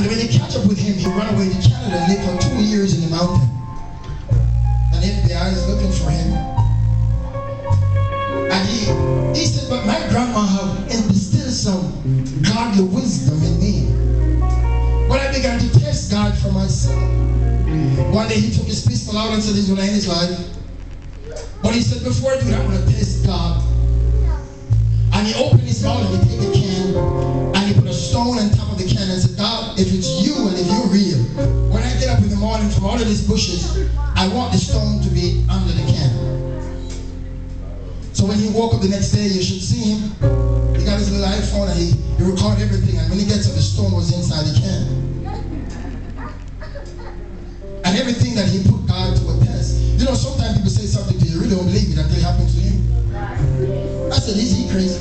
And when he catch up with him, he run away to Canada and lived for 2 years in the mountain. And FBI is looking for him. And he said, but my grandma have instilled some godly wisdom in me. But I began to test God for myself. One day he took his pistol out and said he's going to end his life. But he said, before I do that, I'm going to test God. And he opened his mouth and he take a can and he put a stone on top of the can and said, God, if it's you and if you're real, when I get up in the morning from all of these bushes, I want the stone to be under the can. So when he woke up the next day, you should see him. He got his little iPhone and he recorded everything. And when he gets up, the stone was inside the can. And everything that he put God to a test. You know, sometimes people say something to you, you really don't believe it until it happens to him. I said, is he crazy?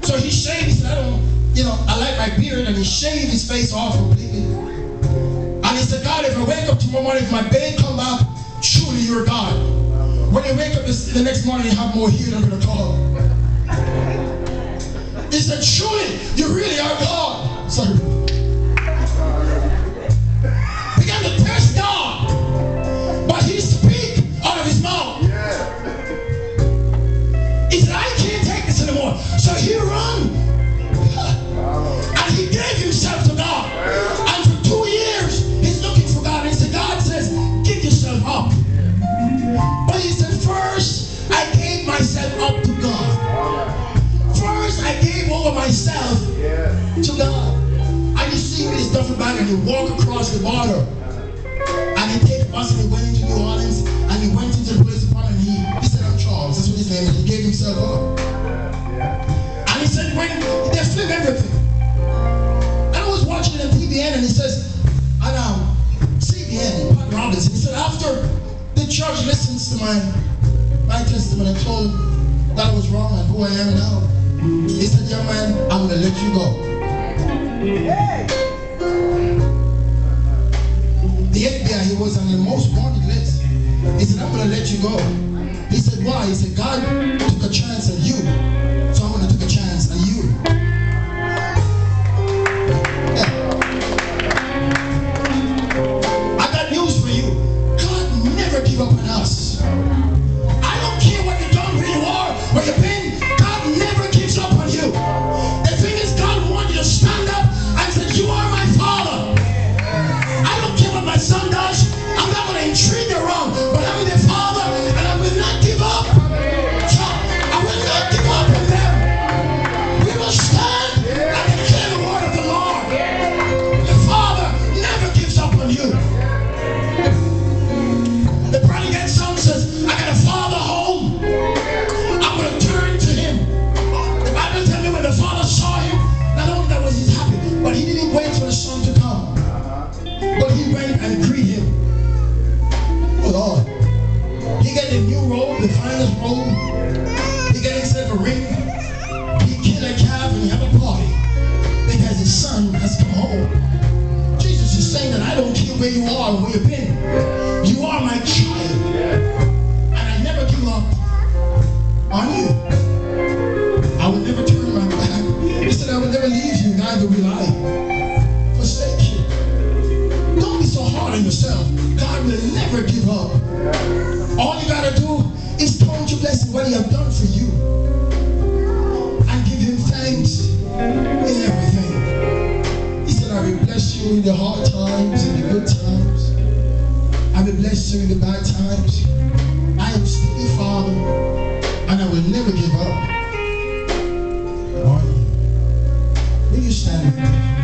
So he shaved, he said, I like my beard, and he shaved his face off completely. And he said, God, if I wake up tomorrow morning, if my babe come back, truly you're God. When you wake up the next morning, you have more hair than the call. He said, truly, you really are God. Sorry. Began to test God. But he speak out of his mouth. He said, I can't take this anymore. So he run. And he gave himself to God. And for 2 years, he's looking for God. And he said, God says, give yourself up. But he said, first, I gave myself up to God. First, I gave over myself to God. And you see with his duffel bag and he walk across the border. And he take a bus and he went into New Orleans. And he went into the police department and he said, I'm Charles. That's what his name is. He gave himself up. And he said, when they flip everything. And I was watching it on TBN and he says, and CBN, Pat Robinson, he said, after the church listens to my testimony and told that I was wrong and who I am now, he said, young man, I'm going to let you go. The FBI, he was on the most wanted list. He said, I'm going to let you go. He said, why? He said, God took a chance on you, so I'm going to take a chance on you. Yeah. I got news for you. God never give up on us. I don't care what you've done, where you are, where you've been. God never gives up on you. The thing is, God wants you to stand up and say, you are my Father. I don't care what my son does. I'm not going to entreat you wrong, but I'm the Father, and I will not give up. So I will not give up on them. We will stand and declare the word of the Lord. The Father never gives up on you. The prodigal son says, I got a father home. I'm going to turn to him. The Bible tells me when the father saw him, not only that was he happy, but he didn't wait for the son to come. But he went and greeted him. Oh Lord. He got the new robe, the finest robe. He got himself a ring. He killed a calf and he had a party. Because his son has come home. Jesus is saying that I don't care where you are or where you've been. You are my child. And I never give up on you. I will never turn my back. He said I will never leave you, neither will I forsake you. Don't be so hard on yourself. God will never give up. All you gotta do is count your blessing, what he has done for you. And give him thanks in everything. He said, I will bless you in the hard times, in the good times. I will bless you in the bad times. I am still the Father, and I will never give up on you. Will you stand with me?